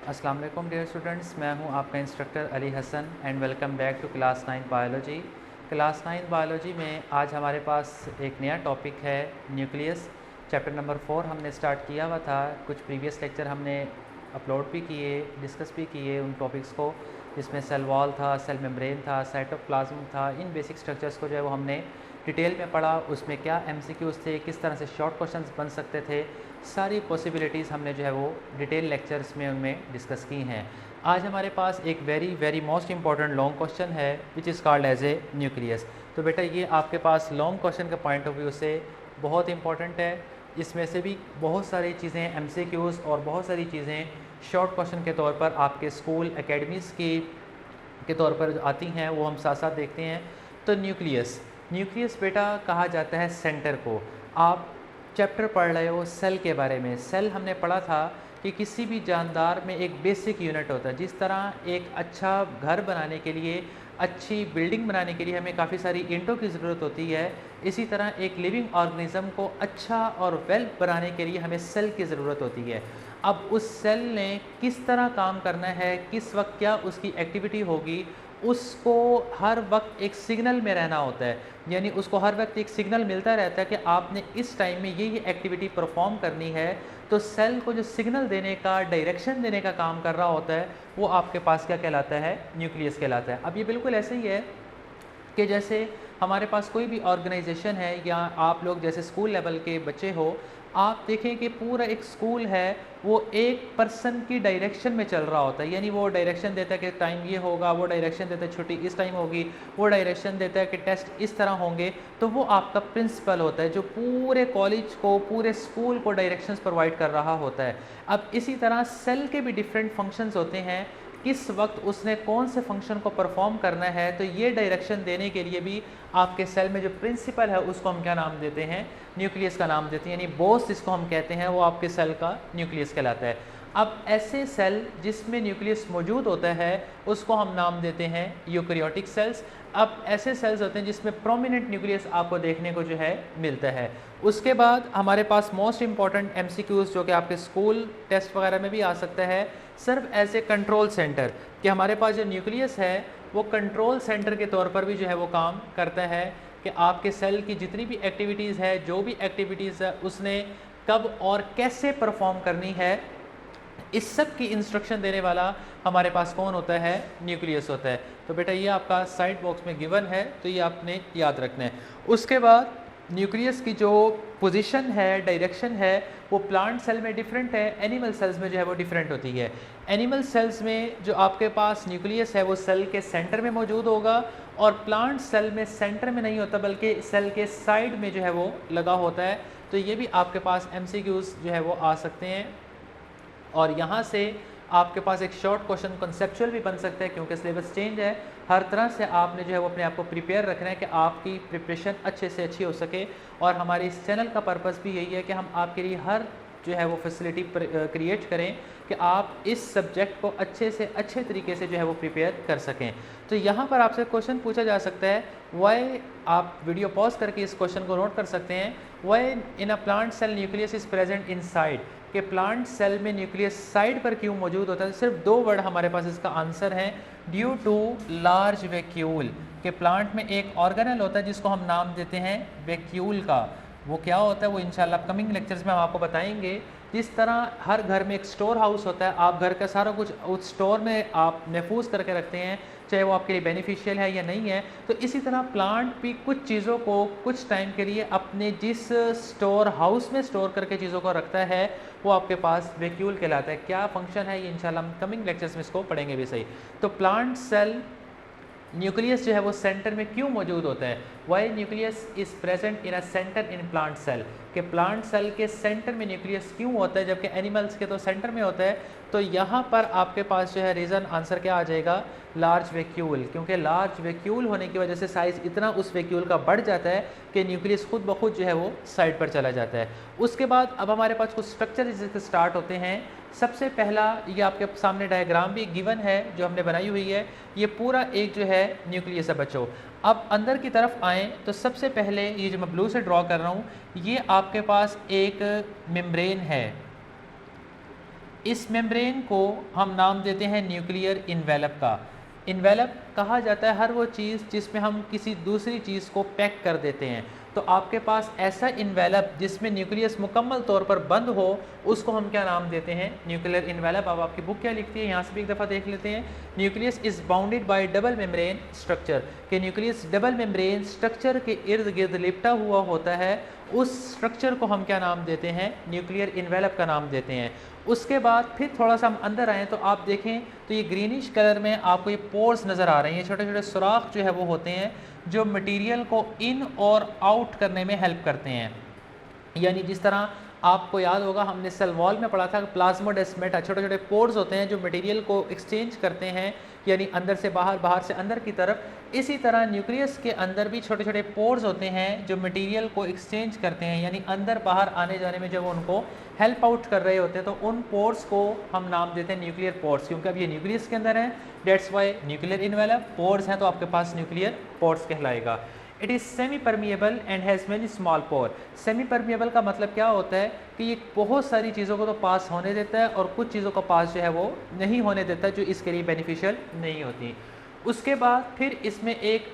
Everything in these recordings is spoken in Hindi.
अस्सलाम वालेकुम डियर स्टूडेंट्स, मैं हूं आपका instructor Ali Hasan and welcome back to class 9 biology. Class 9 biology में आज हमारे पास एक नया टॉपिक है न्यूक्लियस। चैप्टर नंबर 4 हमने स्टार्ट किया हुआ था। कुछ प्रीवियस लेक्चर हमने अपलोड भी किए, डिस्कस भी किए उन टॉपिक्स को, जिसमें सेल वॉल था, सेल मेम्ब्रेन था, साइटोप्लाज्म था। इन बेसिक स्ट्रक्चर्स को जो है वो हमने डिटेल में पढ़ा। उसमें क्या एमसीक्यूज़ थे, किस तरह से शॉर्ट क्वेश्चंस बन सकते थे, सारी पॉसिबिलिटीज़ हमने जो है वो डिटेल लेक्चर्स में उनमें डिस्कस की हैं। आज हमारे पास एक very most important long question है which is called as a nucleus. तो बेटा ये आपके पास लॉन्ग क्वेश्चन के पॉइंट ऑफ व्यू से बहुत इंपॉर्टेंट है। इसमें से भी बहुत सारी चीज़ें एमसीक्यूज़ और बहुत सारी चीज़ें शॉर्ट क्वेश्चन के तौर पर आपके स्कूल एकेडमीज़ की के तौर पर आती हैं, वो हम साथ साथ देखते हैं। तो न्यूक्लियस बेटा कहा जाता है सेंटर को। आप चैप्टर पढ़ रहे हो सेल के बारे में। सेल हमने पढ़ा था कि किसी भी जानदार में एक बेसिक यूनिट होता है। जिस तरह एक अच्छा घर बनाने के लिए, अच्छी बिल्डिंग बनाने के लिए हमें काफ़ी सारी ईंटों की ज़रूरत होती है, इसी तरह एक लिविंग ऑर्गेनिज़म को अच्छा और वेल बनाने के लिए हमें सेल की ज़रूरत होती है। अब उस सेल ने किस तरह काम करना है, किस वक्त क्या उसकी एक्टिविटी होगी, उसको हर वक्त एक सिग्नल में रहना होता है। यानी उसको हर वक्त एक सिग्नल मिलता रहता है कि आपने इस टाइम में ये एक्टिविटी परफॉर्म करनी है। तो सेल को जो सिग्नल देने का, डायरेक्शन देने का काम कर रहा होता है, वो आपके पास क्या कहलाता है? न्यूक्लियस कहलाता है। अब ये बिल्कुल ऐसे ही है कि जैसे हमारे पास कोई भी ऑर्गेनाइजेशन है, या आप लोग जैसे स्कूल लेवल के बच्चे हो, आप देखें कि पूरा एक स्कूल है, वो एक पर्सन की डायरेक्शन में चल रहा होता है। यानी वो डायरेक्शन देता है कि टाइम ये होगा, वो डायरेक्शन देता है छुट्टी इस टाइम होगी, वो डायरेक्शन देता है कि टेस्ट इस तरह होंगे। तो वो आपका प्रिंसिपल होता है जो पूरे कॉलेज को, पूरे स्कूल को डायरेक्शंस प्रोवाइड कर रहा होता है। अब इसी तरह सेल के भी डिफरेंट फंक्शंस होते हैं, किस वक्त उसने कौन से फंक्शन को परफॉर्म करना है। तो ये डायरेक्शन देने के लिए भी आपके सेल में जो प्रिंसिपल है उसको हम क्या नाम देते हैं? न्यूक्लियस का नाम देते हैं। यानी बॉस जिसको हम कहते हैं वो आपके सेल का न्यूक्लियस कहलाता है। अब ऐसे सेल जिसमें न्यूक्लियस मौजूद होता है उसको हम नाम देते हैं यूकैरियोटिक सेल्स। अब ऐसे सेल्स होते हैं जिसमें प्रोमिनेंट न्यूक्लियस आपको देखने को जो है मिलता है। उसके बाद हमारे पास मोस्ट इंपॉर्टेंट एमसीक्यूज जो कि आपके स्कूल टेस्ट वगैरह में भी आ सकता है, serve as a control centre. कि हमारे पास जो न्यूक्लियस है वो कंट्रोल सेंटर के तौर पर भी जो है वो काम करता है कि आपके सेल की जितनी भी एक्टिविटीज़ है, जो भी एक्टिविटीज़ है, उसने कब और कैसे परफॉर्म करनी है, इस सब की इंस्ट्रक्शन देने वाला हमारे पास कौन होता है? न्यूक्लियस होता है। तो बेटा ये आपका साइड बॉक्स में गिवन है, तो ये आपने याद रखना है। उसके बाद न्यूक्लियस की जो पोजीशन है, डायरेक्शन है, वो प्लांट सेल में डिफरेंट है, एनिमल सेल्स में जो है वो डिफरेंट होती है। एनिमल सेल्स में जो आपके पास न्यूक्लियस है वो सेल के सेंटर में मौजूद होगा, और प्लांट सेल में सेंटर में नहीं होता बल्कि सेल के साइड में जो है वो लगा होता है। तो ये भी आपके पास एमसीक्यूज जो है वो आ सकते हैं, और यहाँ से आपके पास एक शॉर्ट क्वेश्चन कंसेप्चुअल भी बन सकता है, क्योंकि सिलेबस चेंज है। हर तरह से आपने जो है वो अपने आप को प्रिपेयर रखना है कि आपकी प्रिपरेशन अच्छे से अच्छी हो सके। और हमारे इस चैनल का पर्पस भी यही है कि हम आपके लिए हर जो है वो फैसिलिटी क्रिएट करें कि आप इस सब्जेक्ट को अच्छे से अच्छे तरीके से जो है वो प्रिपेयर कर सकें। तो यहाँ पर आपसे क्वेश्चन पूछा जा सकता है, वाई, आप वीडियो पॉज करके इस क्वेश्चन को नोट कर सकते हैं, why in a plant cell nucleus is present inside. कि प्लांट सेल में न्यूक्लियस साइड पर क्यों मौजूद होता है? सिर्फ दो वर्ड हमारे पास इसका आंसर है, ड्यू टू लार्ज वैक्यूल। कि प्लांट में एक ऑर्गेनेल होता है जिसको हम नाम देते हैं वैक्यूल का। वो क्या होता है वो इंशाल्लाह कमिंग लेक्चर्स में हम आपको बताएंगे। जिस तरह हर घर में एक स्टोर हाउस होता है, आप घर का सारा कुछ उस स्टोर में आप महफूज करके रखते हैं, चाहे वो आपके लिए बेनिफिशियल है या नहीं है। तो इसी तरह प्लांट भी कुछ चीज़ों को कुछ टाइम के लिए अपने जिस स्टोर हाउस में स्टोर करके चीज़ों को रखता है, वो आपके पास वैक्यूल कहलाता है। क्या फंक्शन है ये इंशाल्लाह हम कमिंग लेक्चर्स में इसको पढ़ेंगे भी सही। तो प्लांट सेल न्यूक्लियस जो है वो सेंटर में क्यों मौजूद होता है? Why nucleus is present in a centre in plant cell. कि प्लांट सेल के सेंटर में न्यूक्लियस क्यों होता है जबकि एनिमल्स के तो सेंटर में होता है? तो यहाँ पर आपके पास जो है रीज़न आंसर क्या आ जाएगा? Large vacuole. क्योंकि लार्ज वैक्यूल होने की वजह से साइज़ इतना उस वैक्यूल का बढ़ जाता है कि न्यूक्लियस खुद ब खुद जो है वो साइड पर चला जाता है। उसके बाद अब हमारे पास कुछ स्ट्रक्चर जिससे स्टार्ट होते हैं। सबसे पहला, ये आपके सामने डायग्राम भी गिवन है जो हमने बनाई हुई है। ये पूरा एक जो है न्यूक्लियस है बच्चों। अब अंदर की तरफ आएँ तो सबसे पहले ये जो मैं ब्लू से ड्रॉ कर रहा हूँ, ये आपके पास एक मेम्ब्रेन है। इस मेम्ब्रेन को हम नाम देते हैं न्यूक्लियर इन्वेलप का। इन्वेलप कहा जाता है हर वो चीज़ जिसमें हम किसी दूसरी चीज़ को पैक कर देते हैं। तो आपके पास ऐसा इन्वेलप जिसमें न्यूक्लियस मुकम्मल तौर पर बंद हो, उसको हम क्या नाम देते हैं? Nuclear envelope. अब आपकी बुक क्या लिखती है, यहाँ से भी एक दफ़ा देख लेते हैं। Nucleus is bounded by double membrane structure, कि न्यूक्लियस डबल मेम्ब्रेन स्ट्रक्चर के इर्द गिर्द लिपटा हुआ होता है। उस स्ट्रक्चर को हम क्या नाम देते हैं? न्यूक्लियर इन्वेलप का नाम देते हैं। उसके बाद फिर थोड़ा सा हम अंदर आएँ तो आप देखें तो ये ग्रीनिश कलर में आपको ये पोर्स नज़र आ रहे हैं, ये छोटे छोटे सुराख जो है वो होते हैं जो मटेरियल को इन और आउट करने में हेल्प करते हैं। यानी जिस तरह आपको याद होगा हमने सेल वॉल में पढ़ा था प्लाज्मोडेस्मेटा, छोटे छोटे पोर्स होते हैं जो मटेरियल को एक्सचेंज करते हैं, यानी अंदर से बाहर, बाहर से अंदर की तरफ। इसी तरह न्यूक्लियस के अंदर भी छोटे छोटे पोर्स होते हैं जो मटेरियल को एक्सचेंज करते हैं, यानी अंदर बाहर आने जाने में जब उनको हेल्प आउट कर रहे होते हैं तो उन पोर्स को हम नाम देते हैं न्यूक्लियर पोर्स, क्योंकि अब ये न्यूक्लियस के अंदर है, that's why nuclear envelope. Pores हैं तो आपके पास न्यूक्लियर पोर्स कहलाएगा। It is semi permeable and has many small pore. Semi permeable का मतलब क्या होता है कि ये बहुत सारी चीज़ों को तो पास होने देता है और कुछ चीज़ों को पास जो है वो नहीं होने देता, जो इसके लिए बेनिफिशियल नहीं होती। उसके बाद फिर इसमें एक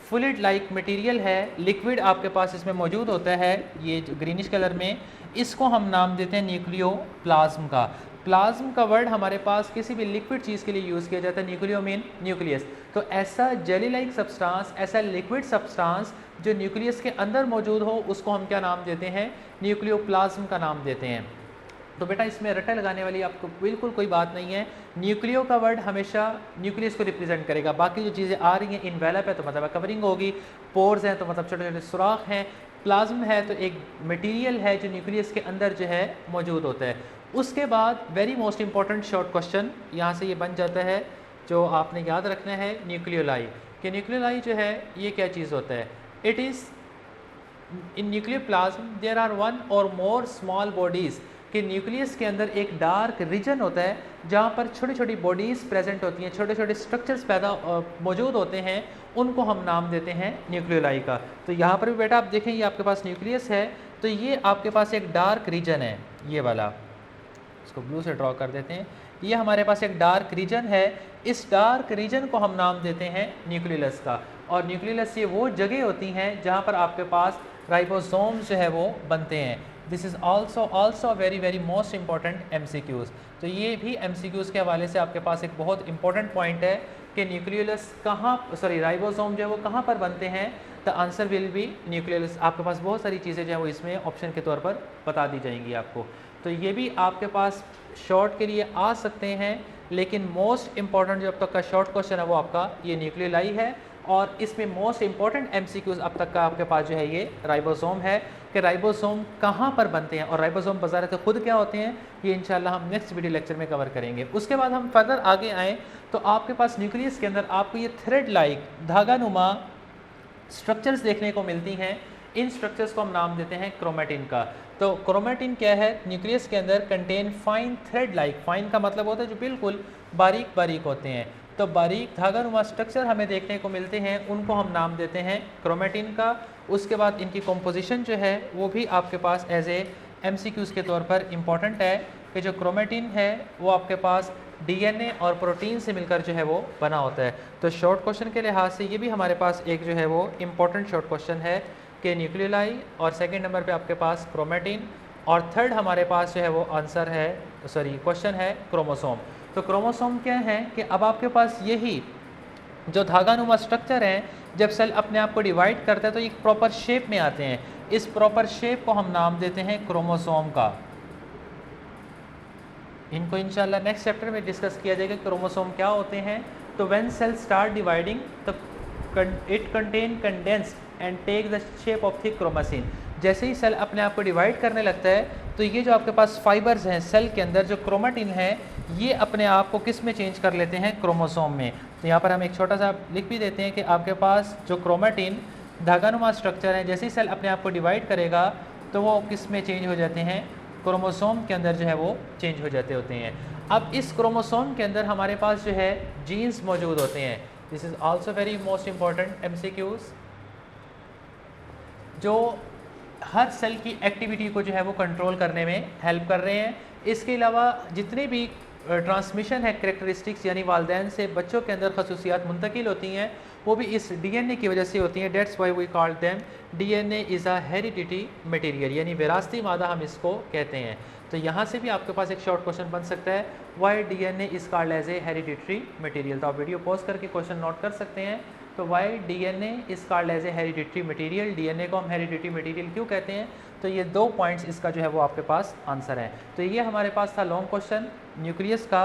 फ्लूइड लाइक मटेरियल है, लिक्विड आपके पास इसमें मौजूद होता है, ये जो ग्रीनिश कलर में, इसको हम नाम देते हैं न्यूक्लियोप्लाज्म का। प्लाज्म का वर्ड हमारे पास किसी भी लिक्विड चीज़ के लिए यूज़ किया जाता है, न्यूक्लियो मीन न्यूक्लियस। तो ऐसा जेली लाइक सब्सटेंस, ऐसा लिक्विड सब्सटेंस जो न्यूक्लियस के अंदर मौजूद हो, उसको हम क्या नाम देते हैं? न्यूक्लियोप्लाज्म का नाम देते हैं। तो बेटा इसमें रटा लगाने वाली आपको बिल्कुल कोई बात नहीं है। न्यूक्लियो का वर्ड हमेशा न्यूक्लियस को रिप्रेजेंट करेगा, बाकी जो चीज़ें आ रही हैं, इन्वेलप है तो मतलब कवरिंग होगी, पोर्स हैं तो मतलब छोटे छोटे सुराख हैं, प्लाज्म है तो एक मटेरियल है जो न्यूक्लियस के अंदर जो है मौजूद होता है। उसके बाद very most important short question यहाँ से ये बन जाता है जो आपने याद रखना है, न्यूक्लियोलाई। कि न्यूक्लियोलाई जो है ये क्या चीज़ होता है? It is in nucleoplasm there are one or more small bodies, कि न्यूक्लियस के अंदर एक डार्क रीजन होता है जहाँ पर छोटी छोटी बॉडीज़ प्रेजेंट होती हैं, छोटे छोटे स्ट्रक्चर्स मौजूद होते हैं, उनको हम नाम देते हैं न्यूक्लियोलाई का। तो यहाँ पर भी बेटा आप देखें ये आपके पास न्यूक्लियस है, तो ये आपके पास एक डार्क रीजन है, ये वाला, इसको ब्लू से ड्रॉ कर देते हैं, ये हमारे पास एक डार्क रीजन है। इस डार्क रीजन को हम नाम देते हैं न्यूक्लियस का। और न्यूक्लियस ये वो जगह होती हैं जहाँ पर आपके पास राइबोसोम्स जो है वो बनते हैं। This is also very most important MCQs। तो ये भी MCQs के हवाले से आपके पास एक बहुत इंपॉर्टेंट पॉइंट है कि न्यूक्लियस राइबोसोम जो है वो कहाँ पर बनते हैं। The answer will be nucleus. आपके पास बहुत सारी चीज़ें जो है वो इसमें ऑप्शन के तौर पर बता दी जाएंगी आपको। तो ये भी आपके पास शॉर्ट के लिए आ सकते हैं, लेकिन मोस्ट इंपॉर्टेंट जो अब तक का शॉर्ट क्वेश्चन है वो आपका ये न्यूक्लियोलाई है। और इसमें मोस्ट इंपॉर्टेंट MCQs अब तक का आपके पास जो है ये राइबोसोम है, कि राइबोसोम कहाँ पर बनते हैं और राइबोसोम बज़ारत खुद क्या होते हैं, ये इंशाल्लाह हम नेक्स्ट वीडियो लेक्चर में कवर करेंगे। उसके बाद हम फर्दर आगे आएँ तो आपके पास न्यूक्लियस के अंदर आपको ये थ्रेड लाइक धागानुमा स्ट्रक्चर्स देखने को मिलती हैं। इन स्ट्रक्चर्स को हम नाम देते हैं क्रोमेटिन का। तो क्रोमेटिन क्या है? न्यूक्लियस के अंदर contain fine thread like, fine का मतलब होता है जो बिल्कुल बारीक बारीक होते हैं, तो बारीक धागानुमा स्ट्रक्चर हमें देखने को मिलते हैं, उनको हम नाम देते हैं क्रोमेटिन का। उसके बाद इनकी कॉम्पोजिशन जो है वो भी आपके पास एज ए MCQs के तौर पर इम्पॉर्टेंट है, कि जो क्रोमेटिन है वो आपके पास DNA और प्रोटीन से मिलकर जो है वो बना होता है। तो शॉर्ट क्वेश्चन के लिहाज से ये भी हमारे पास एक जो है वो इम्पॉर्टेंट शॉर्ट क्वेश्चन है कि न्यूक्लियोलाई, और सेकंड नंबर पे आपके पास क्रोमेटिन, और थर्ड हमारे पास जो है वो आंसर है क्वेश्चन है क्रोमोसोम। तो क्रोमोसोम क्या है कि अब आपके पास यही जो धागानुमा स्ट्रक्चर हैं, जब सेल अपने आप को डिवाइड करता है तो एक प्रॉपर शेप में आते हैं। इस प्रॉपर शेप को हम नाम देते हैं क्रोमोसोम का। इनको इंशाल्लाह नेक्स्ट चैप्टर में डिस्कस किया जाएगा क्रोमोसोम क्या होते हैं। तो व्हेन सेल स्टार्ट डिवाइडिंग तो it contain condensed and take the shape of thick chromatin. जैसे ही सेल अपने आप को डिवाइड करने लगता है तो ये जो आपके पास फाइबर्स हैं सेल के अंदर, जो क्रोमेटिन है, ये अपने आप को किस में चेंज कर लेते हैं? क्रोमोसोम में। तो यहाँ पर हम एक छोटा सा लिख भी देते हैं कि आपके पास जो क्रोमेटिन धागानुमा स्ट्रक्चर है, जैसे ही सेल अपने आप को डिवाइड करेगा तो वो किस में चेंज हो जाते हैं? क्रोमोसोम के अंदर जो है वो चेंज हो जाते होते हैं। अब इस क्रोमोसोम के अंदर हमारे पास जो है जीन्स मौजूद होते हैं। This is also very most important MCQs, जो हर सेल की एक्टिविटी को जो है वो कंट्रोल करने में हेल्प कर रहे हैं। इसके अलावा जितने भी ट्रांसमिशन है करेक्टरिस्टिक्स यानी वालदैन से बच्चों के अंदर खसूसियात मुंतकिल होती हैं वो भी इस डीएनए की वजह से होती हैं। That's why we call them DNA is a heredity material, यानी विरासती मादा हम इसको कहते हैं। तो यहाँ से भी आपके पास एक शॉर्ट क्वेश्चन बन सकता है, why DNA is called as a hereditary material. तो आप वीडियो पॉज करके क्वेश्चन नोट कर सकते हैं। तो why DNA is called as a hereditary material, DNA को हम हेरिडिटरी मटेरियल क्यों कहते हैं? तो ये 2 पॉइंट्स इसका जो है वो आपके पास आंसर है। तो ये हमारे पास था लॉन्ग क्वेश्चन न्यूक्लियस का।